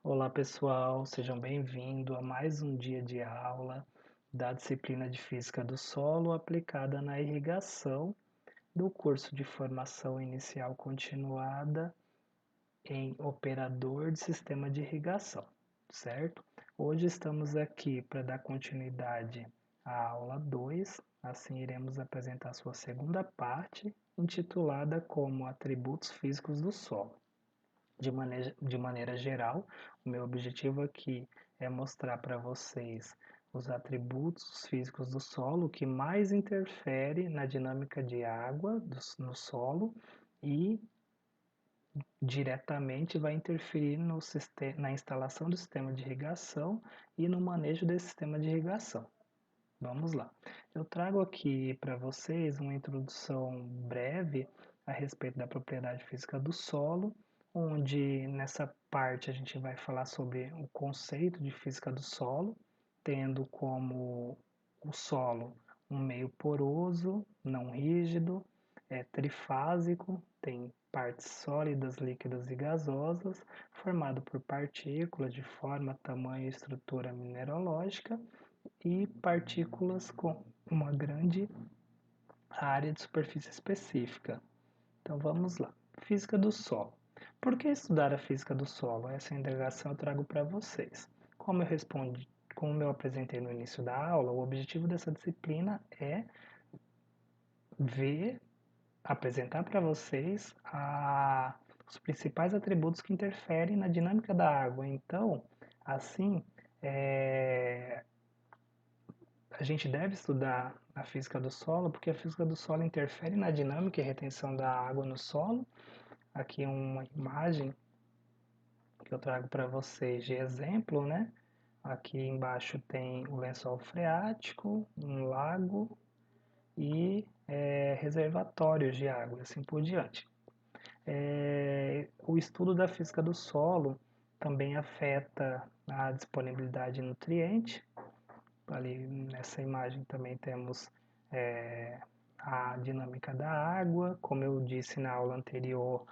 Olá pessoal, sejam bem-vindos a mais um dia de aula da disciplina de Física do Solo aplicada na irrigação do curso de formação inicial continuada em operador de sistema de irrigação, certo? Hoje estamos aqui para dar continuidade à aula 2, assim iremos apresentar sua segunda parte, intitulada como Atributos Físicos do Solo. De maneira geral, o meu objetivo aqui é mostrar para vocês os atributos físicos do solo que mais interfere na dinâmica de água no solo e diretamente vai interferir na instalação do sistema de irrigação e no manejo desse sistema de irrigação. Vamos lá. Eu trago aqui para vocês uma introdução breve a respeito da propriedade física do solo, onde nessa parte a gente vai falar sobre o conceito de física do solo, tendo como o solo um meio poroso, não rígido, é trifásico, tem partes sólidas, líquidas e gasosas, formado por partículas de forma, tamanho e estrutura mineralógica, e partículas com uma grande área de superfície específica. Então vamos lá. Física do solo. Por que estudar a física do solo? Essa indagação eu trago para vocês. Como eu apresentei no início da aula, o objetivo dessa disciplina é apresentar para vocês os principais atributos que interferem na dinâmica da água. Então, assim, a gente deve estudar a física do solo, porque a física do solo interfere na dinâmica e retenção da água no solo. Aqui uma imagem que eu trago para vocês de exemplo, né? Aqui embaixo tem o lençol freático, um lago e reservatórios de água, assim por diante. O estudo da física do solo também afeta a disponibilidade de nutriente. Ali nessa imagem também temos a dinâmica da água, como eu disse na aula anterior,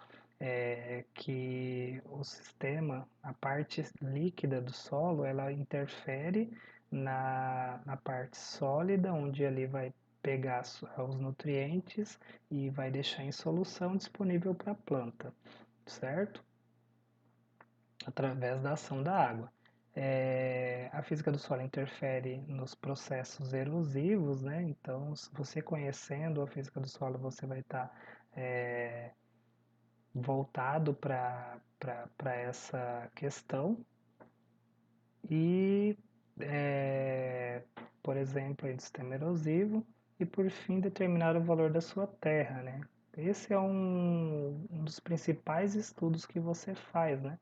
que o sistema, a parte líquida do solo, ela interfere na parte sólida, onde ali vai pegar os nutrientes e vai deixar em solução disponível para a planta, certo? Através da ação da água. A física do solo interfere nos processos erosivos, né? Então, se você conhecendo a física do solo, você vai estar voltado para essa questão. E, por exemplo, do sistema erosivo. E, por fim, determinar o valor da sua terra, né? Esse é um dos principais estudos que você faz, né?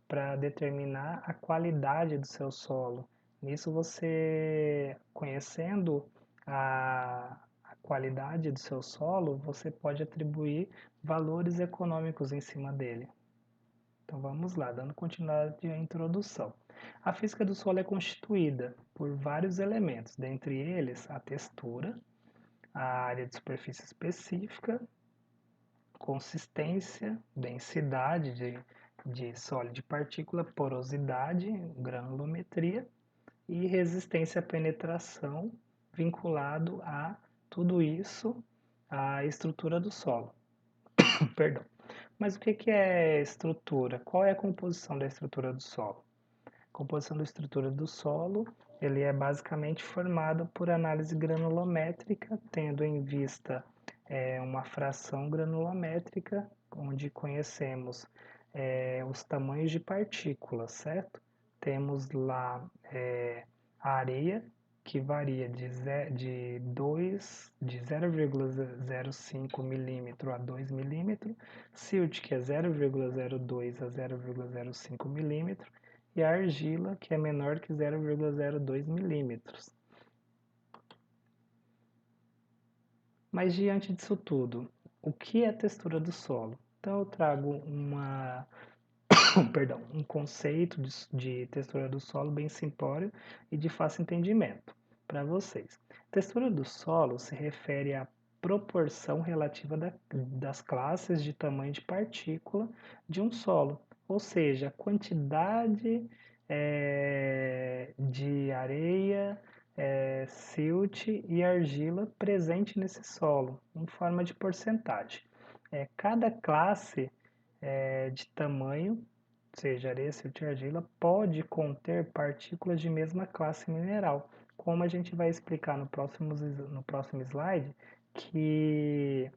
Para determinar a qualidade do seu solo. Nisso você, conhecendo a qualidade do seu solo, você pode atribuir valores econômicos em cima dele. Então vamos lá, dando continuidade à introdução. A física do solo é constituída por vários elementos, dentre eles a textura, a área de superfície específica, consistência, densidade de sólido e partícula, porosidade, granulometria e resistência à penetração, vinculado a tudo isso, a estrutura do solo. Perdão. Mas o que é estrutura? Qual é a composição da estrutura do solo? A composição da estrutura do solo, ele é basicamente formado por análise granulométrica, tendo em vista uma fração granulométrica, onde conhecemos os tamanhos de partículas, certo? Temos lá a areia, que varia de 0,05 milímetro a 2 milímetros, silt, que é 0,02 a 0,05 milímetro, e a argila, que é menor que 0,02 milímetros. Mas diante disso tudo, o que é a textura do solo? Então eu trago um conceito de textura do solo bem simplório e de fácil entendimento para vocês. Textura do solo se refere à proporção relativa das classes de tamanho de partícula de um solo, ou seja, a quantidade de areia, silt e argila presente nesse solo, em forma de porcentagem. Cada classe de tamanho, seja areia, silt e argila, pode conter partículas de mesma classe mineral, como a gente vai explicar no próximo slide, que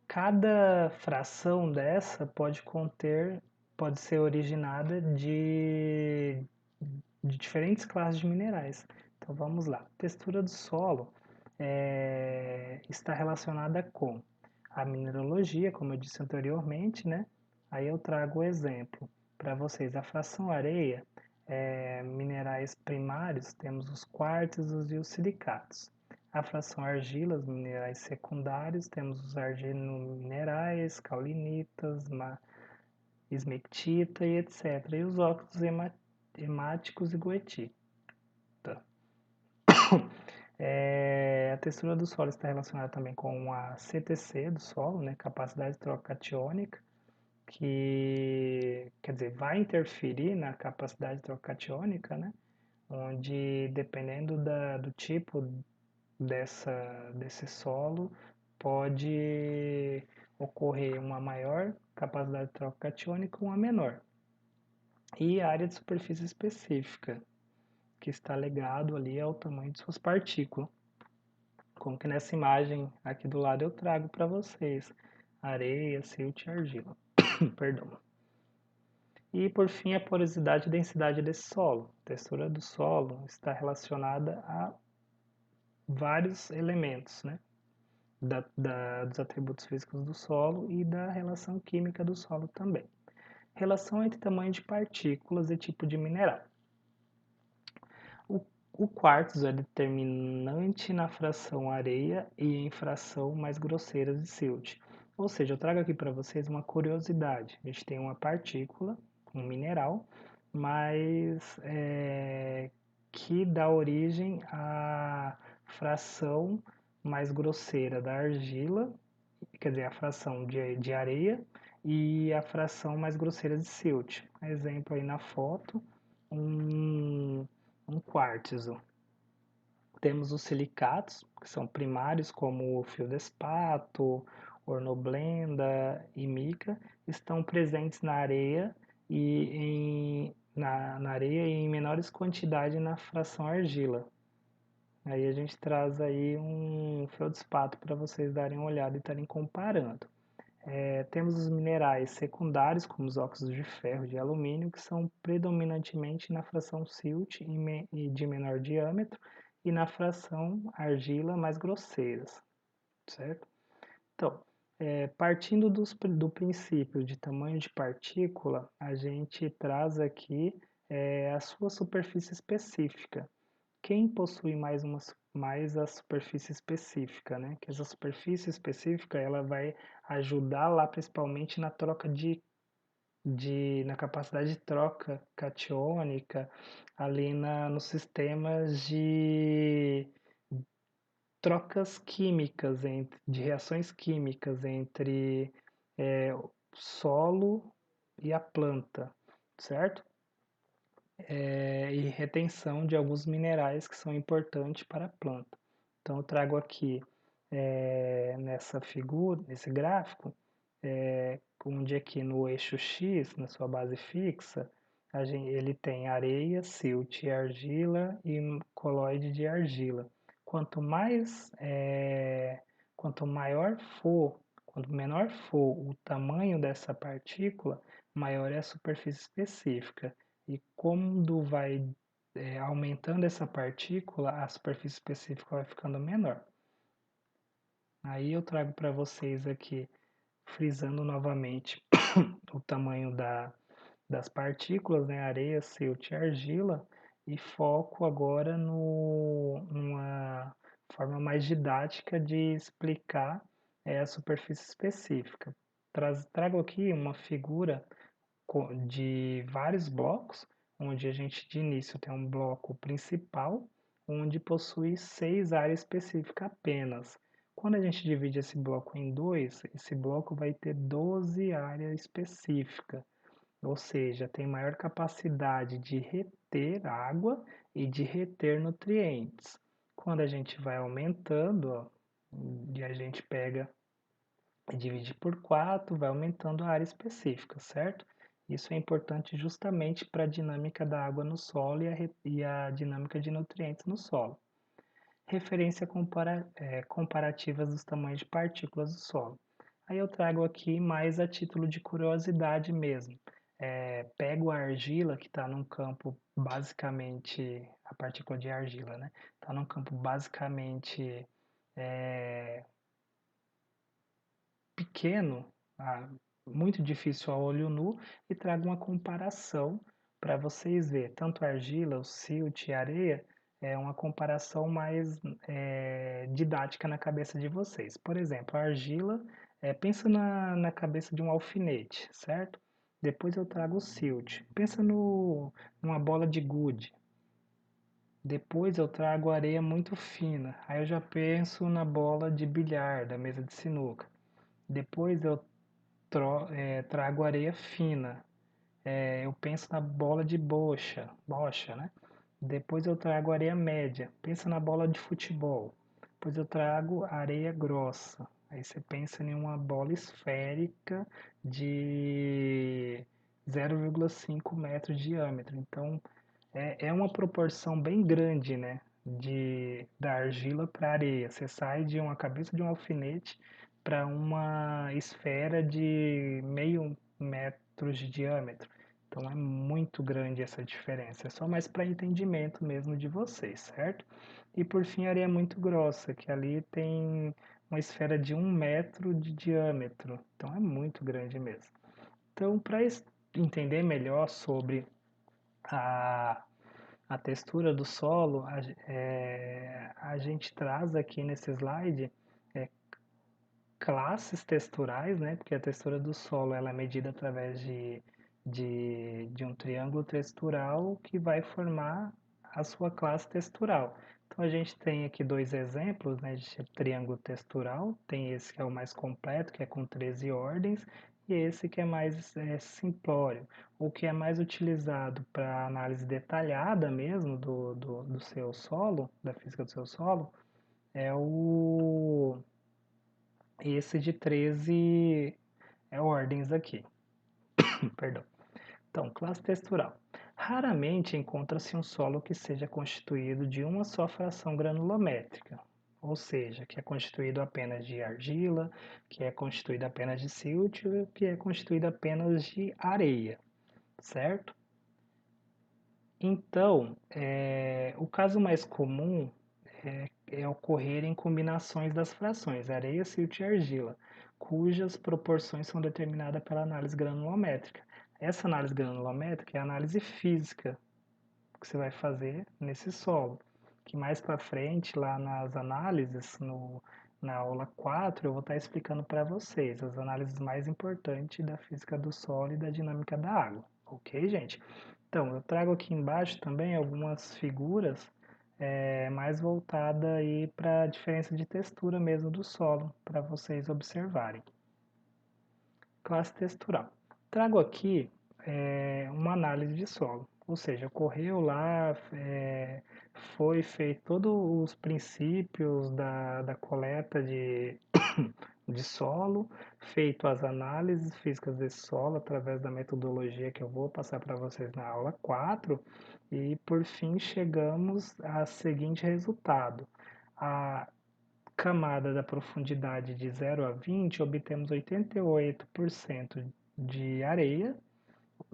cada fração dessa pode ser originada de diferentes classes de minerais. Então vamos lá. A textura do solo está relacionada com a mineralogia, como eu disse anteriormente, né? Aí eu trago o exemplo para vocês. A fração areia, minerais primários, temos os quartzos e os silicatos. A fração argila, os minerais secundários, temos os argino-minerais, caulinitas, esmectita e etc. E os óxidos hemáticos e goethita. A textura do solo está relacionada também com a CTC do solo, né, capacidade de troca catiônica, que quer dizer, vai interferir na capacidade de troca catiônica, né, onde dependendo do tipo desse solo, pode ocorrer uma maior capacidade de troca catiônica ou uma menor. E a área de superfície específica, que está ligado ali ao tamanho de suas partículas. Como que nessa imagem aqui do lado eu trago para vocês areia, silt e argila. Perdão. E por fim, a porosidade e densidade desse solo. A textura do solo está relacionada a vários elementos, né? Dos atributos físicos do solo e da relação química do solo também. Relação entre tamanho de partículas e tipo de mineral. O quartzo é determinante na fração areia e em fração mais grosseira de silt. Ou seja, eu trago aqui para vocês uma curiosidade. A gente tem uma partícula, um mineral, mas que dá origem à fração mais grosseira da argila, quer dizer, a fração de areia e a fração mais grosseira de silt. Exemplo aí na foto, um quartzo. Temos os silicatos, que são primários, como o feldespato, ornoblenda e mica, estão presentes na areia na areia e em menores quantidades na fração argila. Aí a gente traz aí um feldespato para vocês darem uma olhada e estarem comparando. Temos os minerais secundários, como os óxidos de ferro e de alumínio, que são predominantemente na fração silt e de menor diâmetro e na fração argila mais grosseiras, certo? Então, partindo do princípio de tamanho de partícula, a gente traz aqui a sua superfície específica. Quem possui mais a superfície específica, né? Que essa superfície específica ela vai ajudar lá principalmente na troca na capacidade de troca catiônica, ali nos sistemas de trocas químicas, de reações químicas entre o solo e a planta, certo? E retenção de alguns minerais que são importantes para a planta. Então eu trago aqui nessa figura, nesse gráfico, onde aqui no eixo X, na sua base fixa, ele tem areia, silt e argila e colóide de argila. Quanto quanto menor for o tamanho dessa partícula, maior é a superfície específica. E quando vai aumentando essa partícula, a superfície específica vai ficando menor. Aí eu trago para vocês aqui, frisando novamente o tamanho das partículas, né, areia, silt e argila, e foco agora numa forma mais didática de explicar a superfície específica. Trago aqui uma figura de vários blocos, onde a gente de início tem um bloco principal, onde possui 6 áreas específicas apenas. Quando a gente divide esse bloco em dois, esse bloco vai ter 12 áreas específicas, ou seja, tem maior capacidade de reter água e de reter nutrientes. Quando a gente vai aumentando, ó, e a gente pega e divide por 4, vai aumentando a área específica, certo? Isso é importante justamente para a dinâmica da água no solo e a dinâmica de nutrientes no solo. Referência comparativas dos tamanhos de partículas do solo. Aí eu trago aqui mais a título de curiosidade mesmo. Pego a argila que está num campo basicamente, a partícula de argila, né? Está num campo basicamente pequeno, muito difícil ao olho nu, e trago uma comparação para vocês verem. Tanto a argila, o silt e a areia é uma comparação mais didática na cabeça de vocês. Por exemplo, a argila, pensa na cabeça de um alfinete, certo? Depois eu trago o silt. Pensa numa bola de gude. Depois eu trago areia muito fina. Aí eu já penso na bola de bilhar, da mesa de sinuca. Depois eu trago areia fina. Eu penso na bola de bocha, né? Depois eu trago areia média. Pensa na bola de futebol. Depois eu trago areia grossa. Aí você pensa em uma bola esférica de 0,5 metros de diâmetro. Então é uma proporção bem grande, né? Da argila para a areia. Você sai de uma cabeça de um alfinete para uma esfera de meio metro de diâmetro. Então é muito grande essa diferença. É só mais para entendimento mesmo de vocês, certo? E por fim, a areia muito grossa, que ali tem uma esfera de 1 metro de diâmetro. Então é muito grande mesmo. Então, para entender melhor sobre a a textura do solo, a gente traz aqui nesse slide classes texturais, né? Porque a textura do solo ela é medida através de um triângulo textural que vai formar a sua classe textural. Então a gente tem aqui dois exemplos, né, de triângulo textural. Tem esse que é o mais completo, que é com 13 ordens, e esse que é mais simplório. O que é mais utilizado para análise detalhada mesmo do seu solo, da física do seu solo, é esse de 13 ordens aqui. Perdão. Então, classe textural. Raramente encontra-se um solo que seja constituído de uma só fração granulométrica, ou seja, que é constituído apenas de argila, que é constituído apenas de silt, que é constituído apenas de areia, certo? Então, o caso mais comum é ocorrer em combinações das frações areia, silt e argila, cujas proporções são determinadas pela análise granulométrica. Essa análise granulométrica é a análise física que você vai fazer nesse solo, que mais para frente, lá nas análises, na aula 4, eu vou estar explicando para vocês as análises mais importantes da física do solo e da dinâmica da água, ok, gente? Então, eu trago aqui embaixo também algumas figuras mais voltada aí para a diferença de textura mesmo do solo, para vocês observarem. Classe textural. Trago aqui uma análise de solo, ou seja, ocorreu lá, foi feito todos os princípios da coleta de solo, feito as análises físicas desse solo através da metodologia que eu vou passar para vocês na aula 4, e por fim chegamos a seguinte resultado. A camada da profundidade de 0 a 20, obtemos 88% de areia,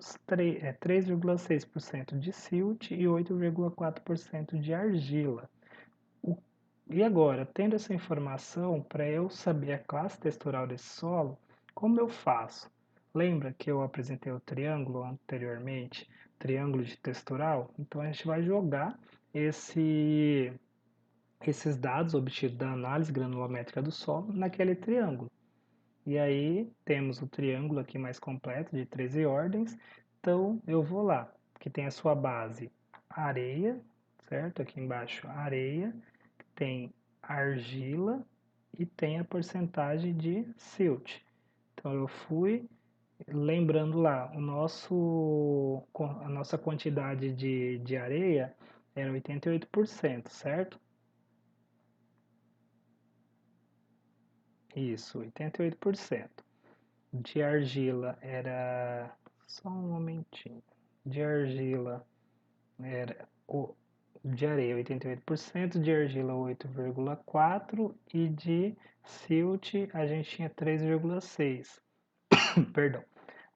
3,6% de silt e 8,4% de argila. E agora, tendo essa informação, para eu saber a classe textural desse solo, como eu faço? Lembra que eu apresentei o triângulo anteriormente, triângulo de textural? Então a gente vai jogar esses dados obtidos da análise granulométrica do solo naquele triângulo. E aí temos o triângulo aqui mais completo de 13 ordens. Então eu vou lá, que tem a sua base areia, certo? Aqui embaixo areia, tem argila e tem a porcentagem de silt. Então eu fui lembrando lá, a nossa quantidade de areia era 88%, certo? Isso, 88%. De argila era. Só um momentinho. De argila era. De areia 88%, de argila 8,4% e de silt a gente tinha 3,6%. Perdão.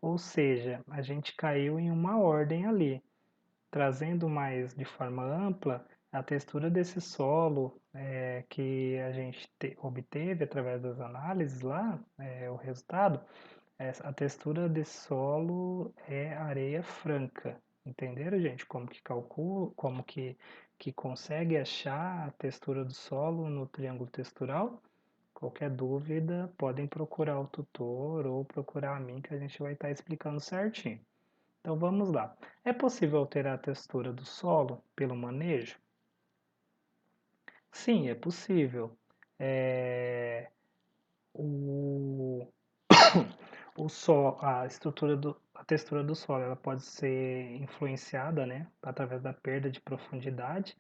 Ou seja, a gente caiu em uma ordem ali, trazendo mais de forma ampla a textura desse solo que a gente obteve através das análises lá, o resultado. A textura desse solo é areia franca. Entenderam, gente? Como que calcula, que consegue achar a textura do solo no triângulo textural? Qualquer dúvida, podem procurar o tutor ou procurar a mim que a gente vai estar explicando certinho. Então vamos lá. É possível alterar a textura do solo pelo manejo? Sim, é possível. O, a textura do solo, ela pode ser influenciada, né, através da perda de profundidade,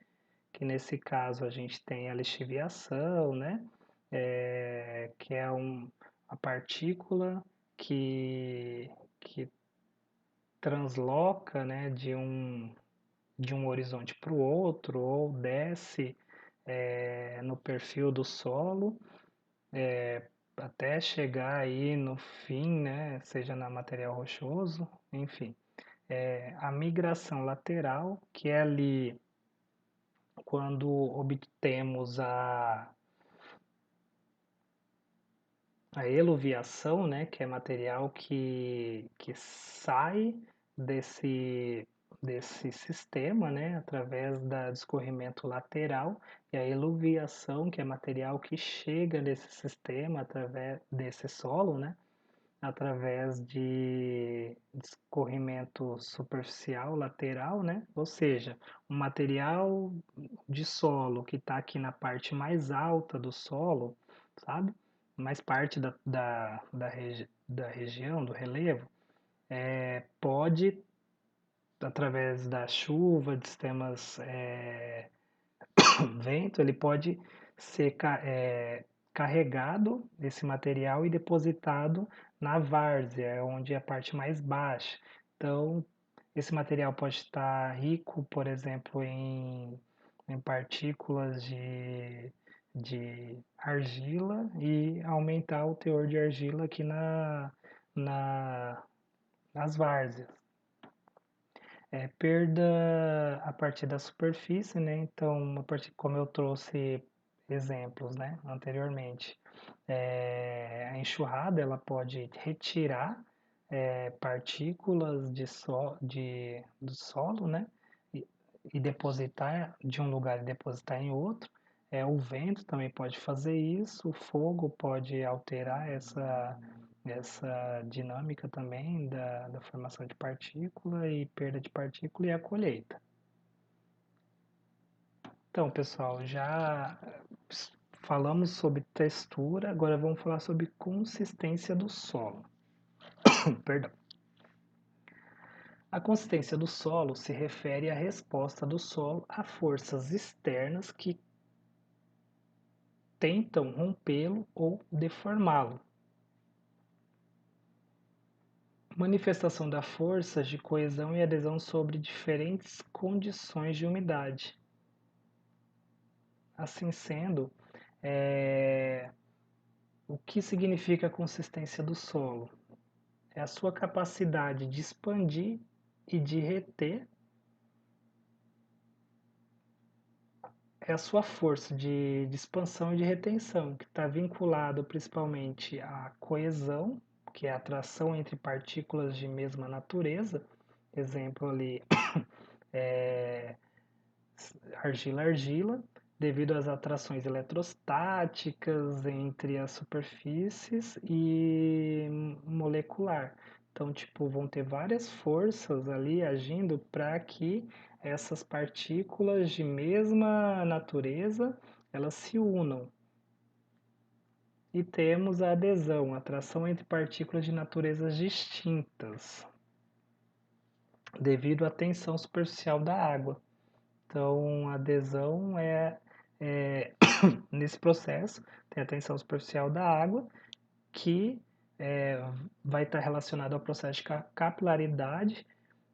que nesse caso a gente tem a lixiviação, né, que é a partícula que transloca, né, de um horizonte para o outro ou desce no perfil do solo até chegar aí no fim, né, seja na material rochoso, enfim. A migração lateral, que é ali quando obtemos a eluviação, né, que é material que sai desse sistema, né, através do escorrimento lateral, e a eluviação, que é material que chega nesse sistema através desse solo, né, através de escorrimento superficial lateral, né, ou seja, um material de solo que está aqui na parte mais alta do solo, sabe? Mais parte da região, do relevo, pode, através da chuva, de sistemas vento, ele pode ser carregado, esse material, e depositado na várzea, onde é a parte mais baixa. Então, esse material pode estar rico, por exemplo, em partículas de argila e aumentar o teor de argila aqui na, nas várzeas. Perda a partir da superfície, né? Então, como eu trouxe exemplos, né, anteriormente, a enxurrada ela pode retirar partículas do solo, né, e, e depositar de um lugar e depositar em outro. O vento também pode fazer isso, o fogo pode alterar essa dinâmica também da formação de partícula e perda de partícula e a colheita. Então, pessoal, já falamos sobre textura, agora vamos falar sobre consistência do solo. Perdão. A consistência do solo se refere à resposta do solo a forças externas que tentam rompê-lo ou deformá-lo. Manifestação da força de coesão e adesão sobre diferentes condições de umidade. Assim sendo, o que significa a consistência do solo? É a sua capacidade de expandir e de reter, é a sua força de expansão e de retenção, que está vinculado principalmente à coesão, que é a atração entre partículas de mesma natureza, exemplo ali, argila-argila, devido às atrações eletrostáticas entre as superfícies e molecular. Então, tipo, vão ter várias forças ali agindo para que essas partículas de mesma natureza elas se unam. E temos a adesão, atração entre partículas de naturezas distintas, devido à tensão superficial da água. Então, a adesão nesse processo, tem a tensão superficial da água, que vai estar relacionado ao processo de capilaridade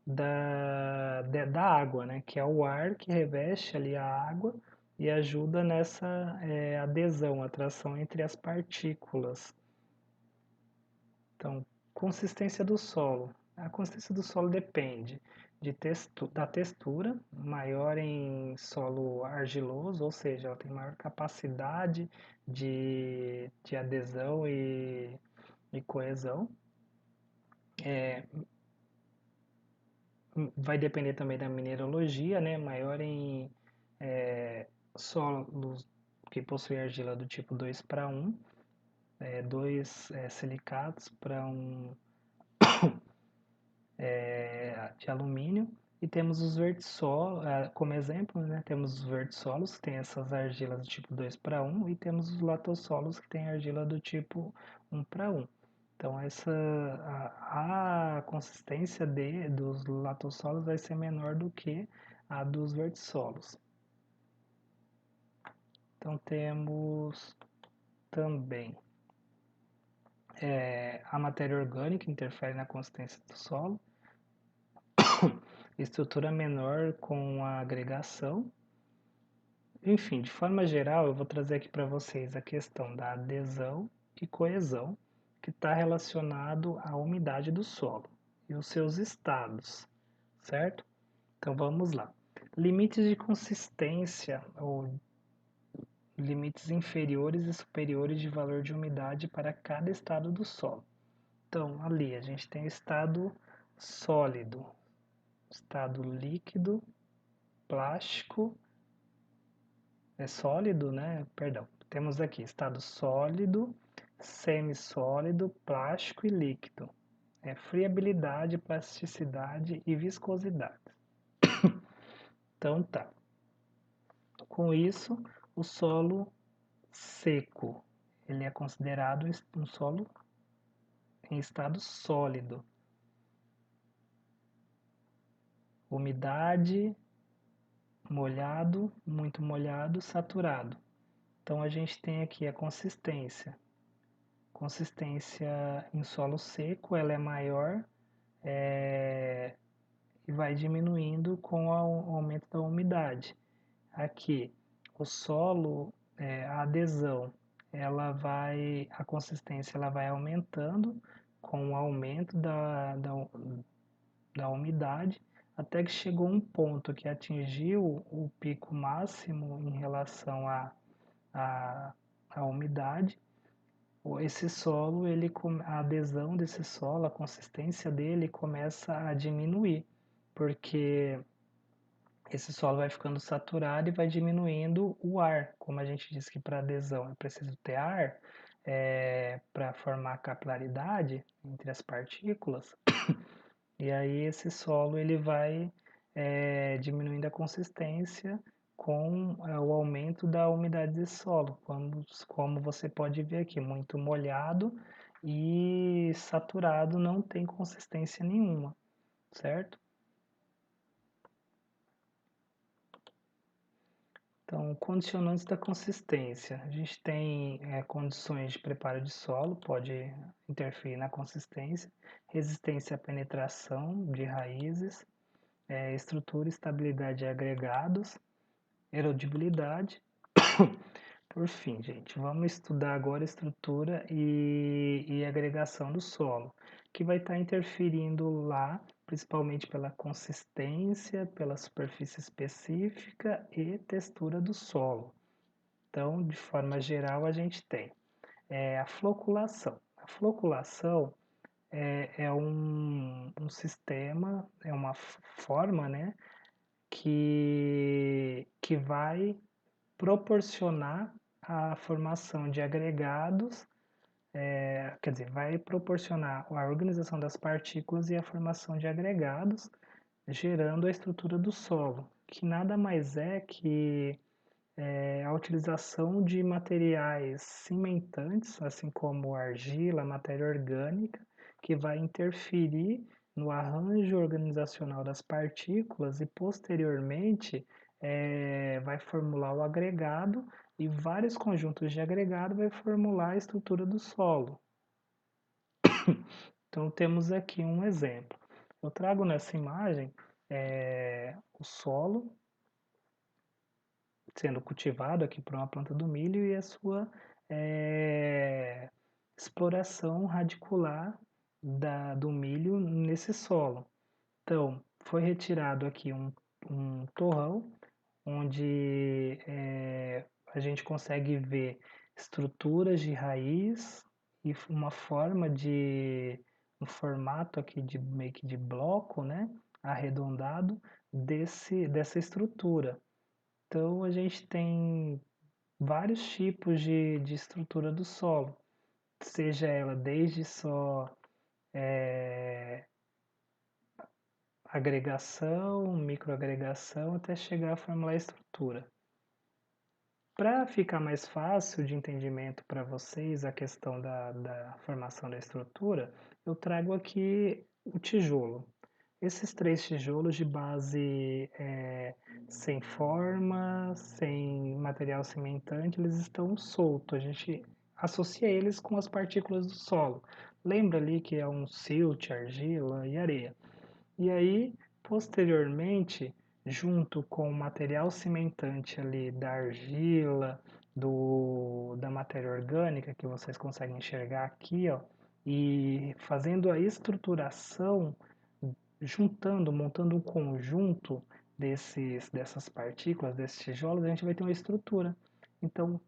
da água, né? Que é o ar que reveste ali a água e ajuda nessa adesão, atração entre as partículas. Então, consistência do solo. A consistência do solo depende da textura, maior em solo argiloso, ou seja, ela tem maior capacidade de adesão e coesão. Vai depender também da mineralogia, né? Maior em solos que possuem argila do tipo 2:1, dois silicatos para um de alumínio. E temos os vertissolos, como exemplo, né? Temos os vertissolos, que tem essas argilas do tipo 2:1, e temos os latossolos, que tem argila do tipo 1:1. Então, a consistência dos latossolos vai ser menor do que a dos vertissolos. Então, temos também a matéria orgânica interfere na consistência do solo, estrutura menor com a agregação. Enfim, de forma geral, eu vou trazer aqui para vocês a questão da adesão e coesão, que está relacionado à umidade do solo e os seus estados, certo? Então vamos lá. Limites de consistência ou limites inferiores e superiores de valor de umidade para cada estado do solo. Então, ali a gente tem estado sólido, estado líquido, plástico, sólido, né? Perdão. Temos aqui estado sólido, semissólido, plástico e líquido. Friabilidade, plasticidade e viscosidade. Então tá. Com isso, o solo seco, ele é considerado um solo em estado sólido. Umidade, molhado, muito molhado, saturado. Então a gente tem aqui a consistência. Consistência em solo seco, ela é maior e vai diminuindo com o aumento da umidade. Aqui, o solo, a adesão, a consistência ela vai aumentando com o aumento da umidade, até que chegou um ponto que atingiu o pico máximo em relação à umidade. Esse solo, a adesão desse solo, a consistência dele começa a diminuir, porque esse solo vai ficando saturado e vai diminuindo o ar. Como a gente disse que para adesão é preciso ter ar para formar capilaridade entre as partículas, e aí esse solo ele vai diminuindo a consistência com o aumento da umidade desse solo, como você pode ver aqui, muito molhado e saturado não tem consistência nenhuma, certo? Então, condicionantes da consistência. A gente tem condições de preparo de solo, pode interferir na consistência, resistência à penetração de raízes, estrutura e estabilidade de agregados, erodibilidade. Por fim, gente, vamos estudar agora estrutura e agregação do solo, que vai estar interferindo lá, principalmente pela consistência, pela superfície específica e textura do solo. Então, de forma geral, a gente tem a floculação. A floculação é um sistema, é uma forma, né, que vai proporcionar a formação de agregados, quer dizer, vai proporcionar a organização das partículas e a formação de agregados, gerando a estrutura do solo, que nada mais é que a utilização de materiais cimentantes, assim como argila, matéria orgânica, que vai interferir no arranjo organizacional das partículas e posteriormente vai formular o agregado e vários conjuntos de agregado vai formular a estrutura do solo. Então temos aqui um exemplo. Eu trago nessa imagem o solo sendo cultivado aqui por uma planta do milho e a sua exploração radicular do milho nesse solo. Então, foi retirado aqui um torrão, onde a gente consegue ver estruturas de raiz e uma forma um formato aqui de meio que de bloco, né, arredondado dessa estrutura. Então, a gente tem vários tipos de estrutura do solo, seja ela desde só agregação, microagregação, até chegar a formular a estrutura. Para ficar mais fácil de entendimento para vocês a questão da formação da estrutura, eu trago aqui o tijolo. Esses 3 tijolos de base sem forma, sem material cimentante, eles estão soltos. A gente associa eles com as partículas do solo. Lembra ali que é um silt, argila e areia. E aí, posteriormente, junto com o material cimentante ali da argila, da matéria orgânica, que vocês conseguem enxergar aqui, ó, e fazendo a estruturação, montando um conjunto dessas partículas, desses tijolos, a gente vai ter uma estrutura. Então,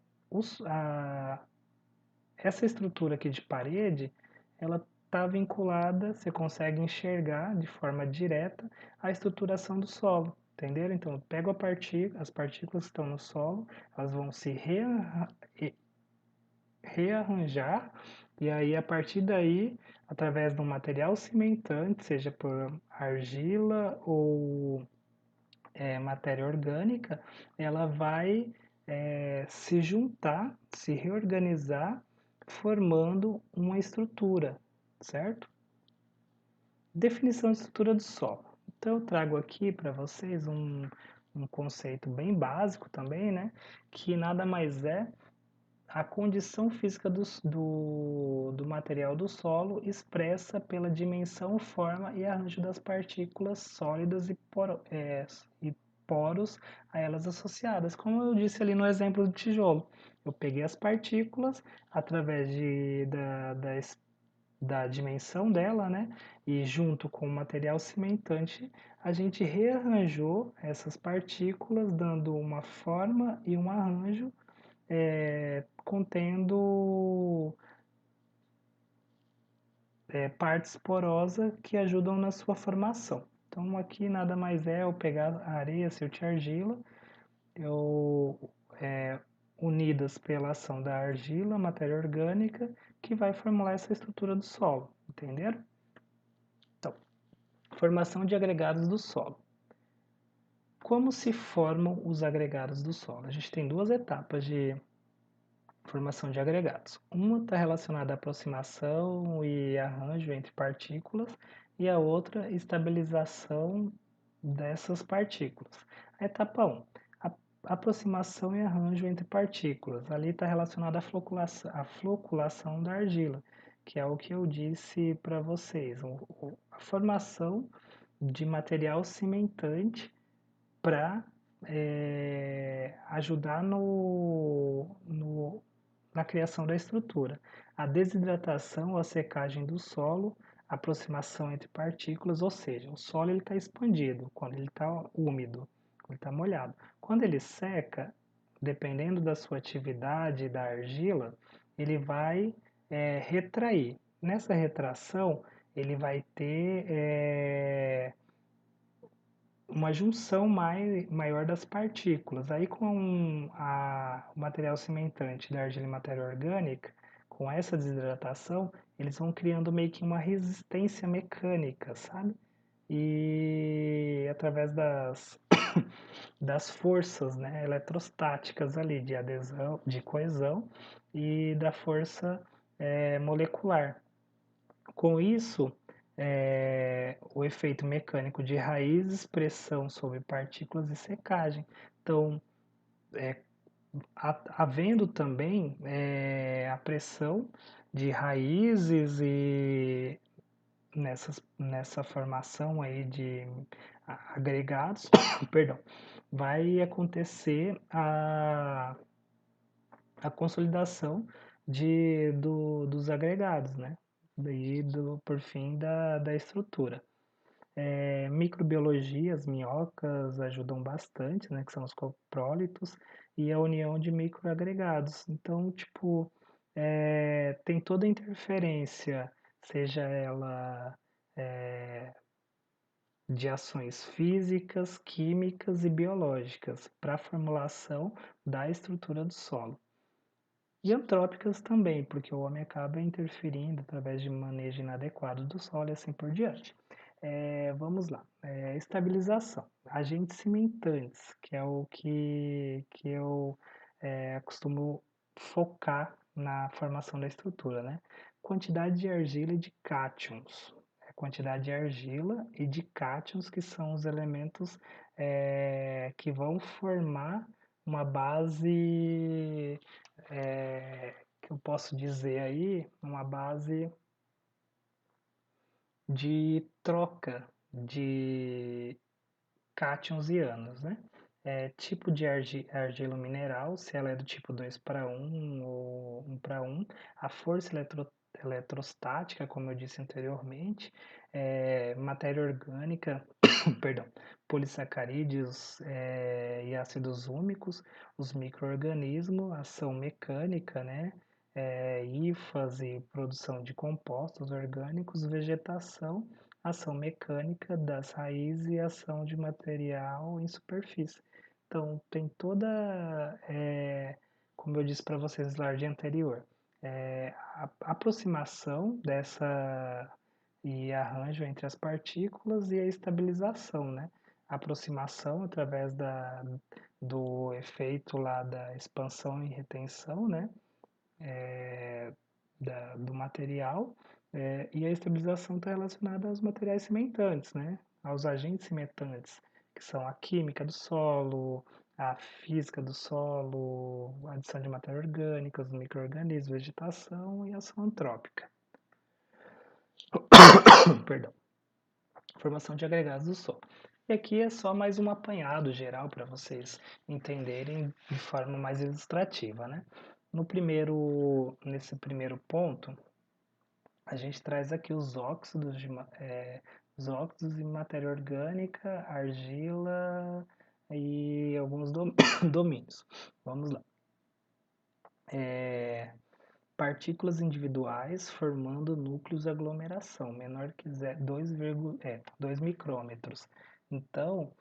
essa estrutura aqui de parede, ela está vinculada, você consegue enxergar de forma direta a estruturação do solo, entenderam? Então, eu pego as partículas que estão no solo, elas vão se rearranjar, e aí a partir daí, através de um material cimentante, seja por argila ou matéria orgânica, ela vai se juntar, se reorganizar, formando uma estrutura, certo? Definição de estrutura do solo. Então eu trago aqui para vocês um conceito bem básico também, né? Que nada mais é a condição física do material do solo expressa pela dimensão, forma e arranjo das partículas sólidas e poros a elas associadas. Como eu disse ali no exemplo do tijolo, eu peguei as partículas através da dimensão dela, né? E junto com o material cimentante, a gente rearranjou essas partículas, dando uma forma e um arranjo contendo partes porosas que ajudam na sua formação. Então aqui nada mais é eu pegar a areia, silt e argila, unidas pela ação da argila, matéria orgânica, que vai formular essa estrutura do solo, entenderam? Então, formação de agregados do solo. Como se formam os agregados do solo? A gente tem duas etapas de formação de agregados. Uma está relacionada à aproximação e arranjo entre partículas e a outra estabilização dessas partículas. A etapa 1, aproximação e arranjo entre partículas. Ali está relacionada à floculação da argila, que é o que eu disse para vocês, a formação de material cimentante para ajudar na criação da estrutura. A desidratação ou a secagem do solo, aproximação entre partículas, ou seja, o solo está expandido quando ele está úmido, quando ele está molhado. Quando ele seca, dependendo da sua atividade da argila, ele vai retrair. Nessa retração, ele vai ter uma junção maior das partículas. Aí com o material cimentante da argila e matéria orgânica, com essa desidratação, eles vão criando meio que uma resistência mecânica, sabe? E através das forças, né, eletrostáticas ali de adesão, de coesão e da força molecular. Com isso, o efeito mecânico de raízes, pressão sobre partículas e secagem. Então, havendo também a pressão de raízes e nessa formação aí de agregados, perdão, vai acontecer a consolidação dos agregados, né? Daí, por fim, da estrutura. Microbiologia, as minhocas ajudam bastante, né? Que são os coprólitos, e a união de microagregados. Então, tipo, tem toda a interferência, seja ela de ações físicas, químicas e biológicas para a formulação da estrutura do solo. E antrópicas também, porque o homem acaba interferindo através de manejo inadequado do solo e assim por diante. Vamos lá. Estabilização. Agentes cimentantes, que é o que eu costumo focar na formação da estrutura, né? Quantidade de argila e de cátions. Quantidade de argila e de cátions, que são os elementos que vão formar uma base, que eu posso dizer aí, uma base de troca de cátions e ânions, né? Tipo de argila mineral, se ela é do tipo 2:1 ou 1:1, a força eletrostática, como eu disse anteriormente, matéria orgânica, perdão, polissacarídeos e ácidos úmicos, os micro-organismos, ação mecânica, né? Hifas e produção de compostos orgânicos, vegetação, ação mecânica das raízes e ação de material em superfície. Então, tem toda, como eu disse para vocês no slide anterior, a aproximação dessa e arranjo entre as partículas e a estabilização, né? A aproximação através do efeito lá da expansão e retenção, né? Do material, e a estabilização está relacionada aos materiais cimentantes, né? Aos agentes cimentantes, que são a química do solo, a física do solo, a adição de matéria orgânica, os micro-organismos, vegetação e ação antrópica. Perdão. Formação de agregados do solo. E aqui é só mais um apanhado geral para vocês entenderem de forma mais ilustrativa, né? Nesse primeiro ponto, a gente traz aqui os óxidos, os óxidos e matéria orgânica, argila e alguns domínios. Vamos lá. Partículas individuais formando núcleos de aglomeração, menor que 2 micrômetros. Então,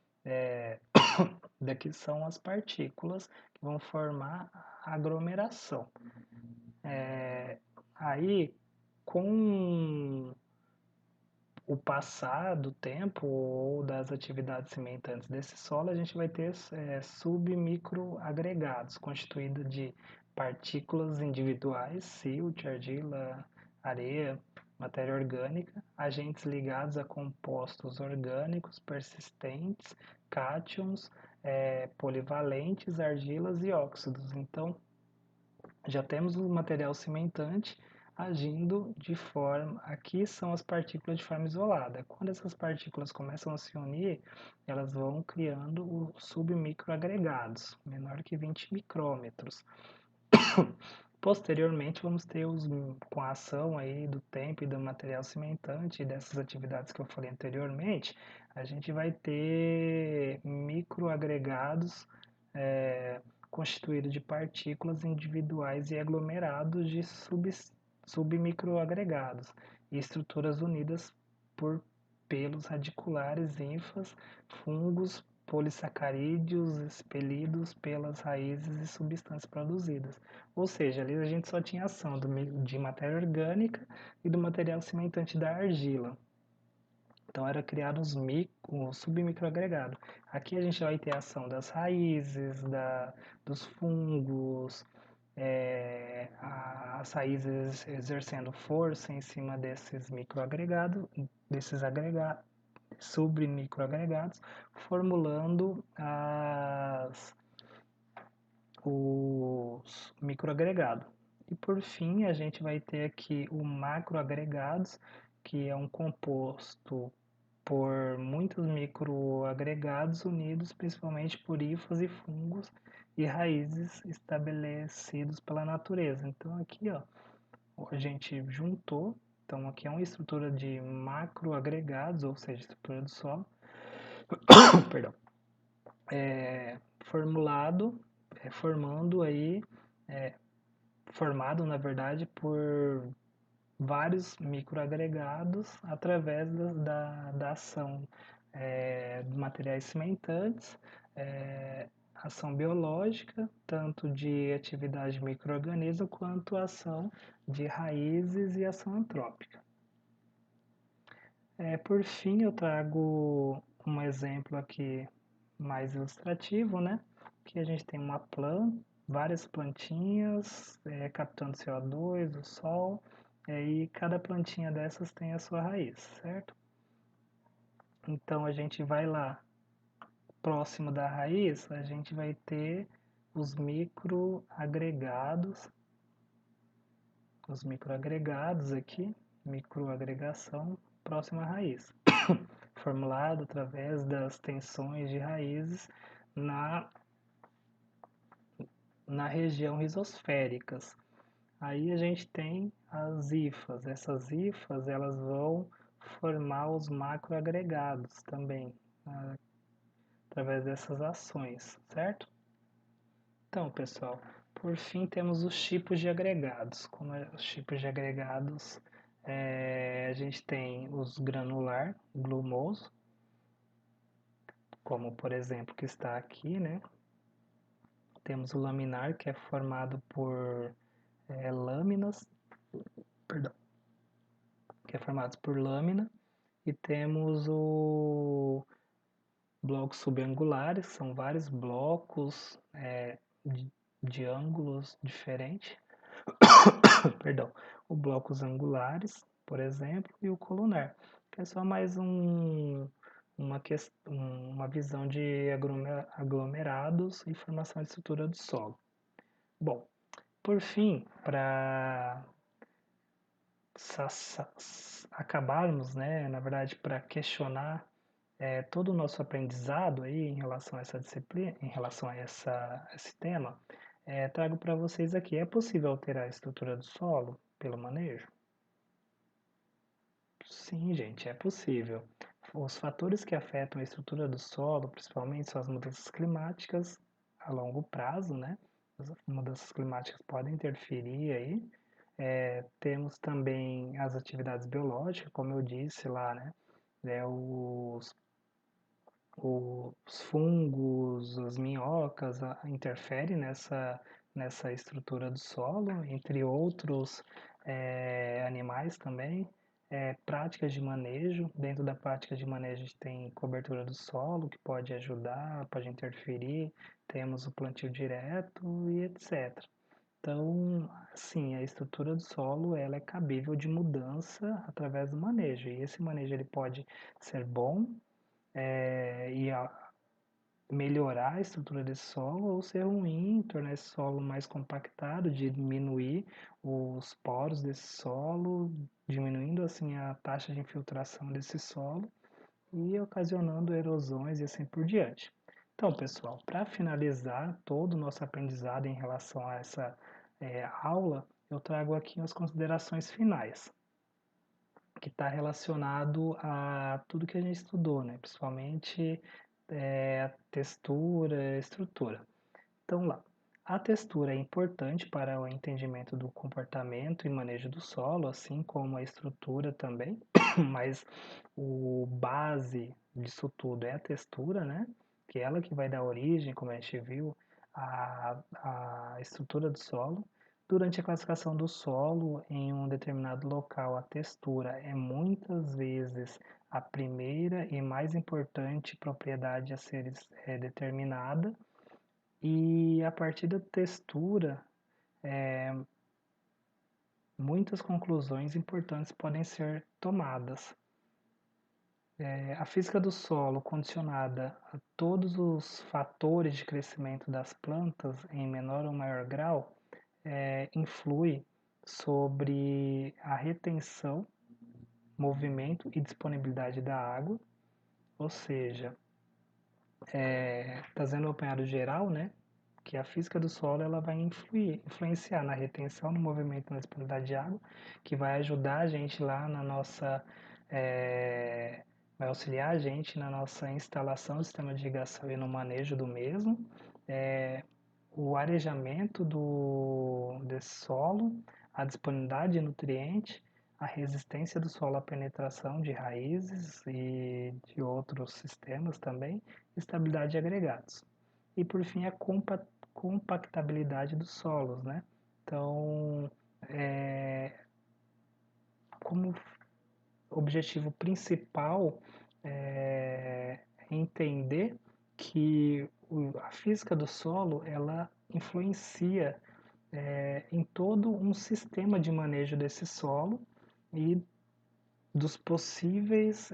daqui são as partículas que vão formar a aglomeração. Aí, com o passar do tempo ou das atividades cimentantes desse solo, a gente vai ter submicroagregados, constituídos de partículas individuais, silt, argila, areia, matéria orgânica, agentes ligados a compostos orgânicos persistentes, cátions, polivalentes, argilas e óxidos. Então, já temos o material cimentante agindo de forma... Aqui são as partículas de forma isolada. Quando essas partículas começam a se unir, elas vão criando os submicroagregados, menor que 20 micrômetros. Posteriormente, vamos ter com a ação aí do tempo e do material cimentante e dessas atividades que eu falei anteriormente, a gente vai ter microagregados constituído de partículas individuais e aglomerados de submicroagregados e estruturas unidas por pelos radiculares, ínfas, fungos, polissacarídeos expelidos pelas raízes e substâncias produzidas. Ou seja, ali a gente só tinha ação de matéria orgânica e do material cimentante da argila. Então era criado um submicroagregado. Aqui a gente vai ter a ação das raízes, dos fungos, as raízes exercendo força em cima desses microagregados, submicroagregados, formulando os microagregados. E por fim, a gente vai ter aqui o macroagregados, que é um composto por muitos microagregados unidos principalmente por hifas e fungos e raízes estabelecidos pela natureza. Então aqui, ó, a gente juntou, então aqui é uma estrutura de macroagregados, ou seja, estrutura do solo, perdão, formulado, formando aí, formado na verdade por vários microagregados através da ação de materiais cimentantes, ação biológica, tanto de atividade micro-organismo quanto ação de raízes e ação antrópica. Por fim, eu trago um exemplo aqui mais ilustrativo, né? Que a gente tem uma planta, várias plantinhas captando CO2 do sol, e cada plantinha dessas tem a sua raiz, certo? Então a gente vai lá, próximo da raiz, a gente vai ter os microagregados aqui, microagregação próxima à raiz, formulado através das tensões de raízes na região rizosféricas. Aí a gente tem as hifas. Essas hifas elas vão formar os macroagregados também, através dessas ações, certo? Então, pessoal, por fim temos os tipos de agregados. Como os tipos de agregados, a gente tem os granular, glumoso, como por exemplo que está aqui, né? Temos o laminar, que é formado por lâminas, perdão, que é formado por lâmina, e temos o blocos subangulares, são vários blocos de ângulos diferentes, perdão, o blocos angulares, por exemplo, e o colunar, que é só mais uma visão de aglomerados e formação de estrutura do solo. Bom, por fim, para acabarmos, né, na verdade, para questionar todo o nosso aprendizado aí em relação a essa disciplina, em relação a esse tema, trago para vocês aqui. É possível alterar a estrutura do solo pelo manejo? Sim, gente, é possível. Os fatores que afetam a estrutura do solo, principalmente, são as mudanças climáticas a longo prazo, né? As mudanças climáticas podem interferir aí. Temos também as atividades biológicas, como eu disse lá, né? Os fungos, as minhocas interferem nessa estrutura do solo, entre outros animais também. Práticas de manejo, dentro da prática de manejo a gente tem cobertura do solo, que pode ajudar, pode interferir, temos o plantio direto e etc. Então, sim, a estrutura do solo ela é cabível de mudança através do manejo, e esse manejo ele pode ser bom e melhorar a estrutura desse solo ou ser ruim, tornar esse solo mais compactado, diminuir os poros desse solo, diminuindo assim a taxa de infiltração desse solo e ocasionando erosões e assim por diante. Então, pessoal, para finalizar todo o nosso aprendizado em relação a essa aula, eu trago aqui as considerações finais, que está relacionado a tudo que a gente estudou, né? Principalmente textura, estrutura. Então lá, a textura é importante para o entendimento do comportamento e manejo do solo, assim como a estrutura também, mas o base disso tudo é a textura, né? Que é ela que vai dar origem, como a gente viu, à estrutura do solo. Durante a classificação do solo em um determinado local, a textura é muitas vezes a primeira e mais importante propriedade a ser determinada, e a partir da textura, muitas conclusões importantes podem ser tomadas. A física do solo, condicionada a todos os fatores de crescimento das plantas em menor ou maior grau, influi sobre a retenção, movimento e disponibilidade da água, ou seja, trazendo o apanhado geral, né, que a física do solo ela vai influenciar na retenção, no movimento e na disponibilidade de água, que vai ajudar a gente lá na nossa, vai auxiliar a gente na nossa instalação do sistema de irrigação e no manejo do mesmo, o arejamento desse solo, a disponibilidade de nutriente, a resistência do solo à penetração de raízes e de outros sistemas também, estabilidade de agregados. E por fim, a compactabilidade dos solos, né? Então, como objetivo principal é entender que a física do solo ela influencia em todo um sistema de manejo desse solo e dos possíveis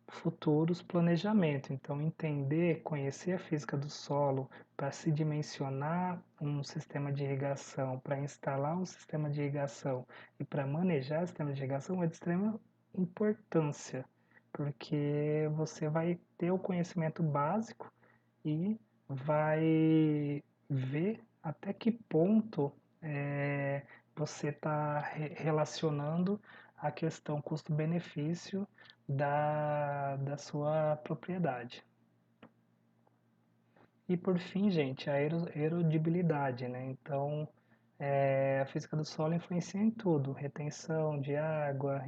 futuros planejamentos. Então, entender, conhecer a física do solo para se dimensionar um sistema de irrigação, para instalar um sistema de irrigação e para manejar o sistema de irrigação é de extrema importância, porque você vai ter o conhecimento básico e vai ver até que ponto você está relacionando a questão custo-benefício da sua propriedade. E por fim, gente, a erodibilidade, né? Então, a física do solo influencia em tudo: retenção de água,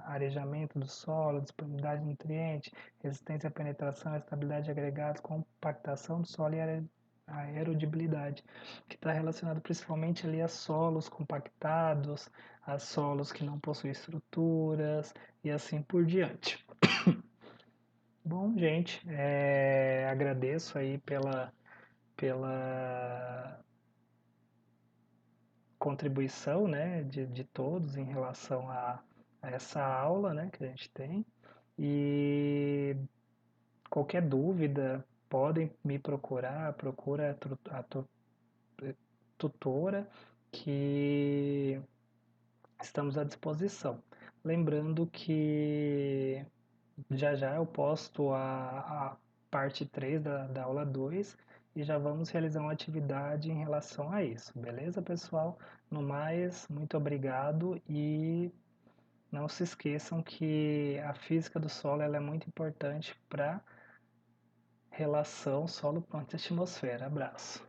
arejamento do solo, disponibilidade de nutrientes, resistência à penetração, estabilidade de agregados, compactação do solo e a erodibilidade, que está relacionado principalmente ali a solos compactados, a solos que não possuem estruturas e assim por diante. Bom, gente, agradeço aí pela contribuição, né, de todos em relação a essa aula, né, que a gente tem. E qualquer dúvida, podem me procurar, procura a tutora, que estamos à disposição. Lembrando que já eu posto a parte 3 da aula 2 e já vamos realizar uma atividade em relação a isso, beleza, pessoal? No mais, muito obrigado e não se esqueçam que a física do solo ela é muito importante para relação solo-planta-atmosfera. Abraço!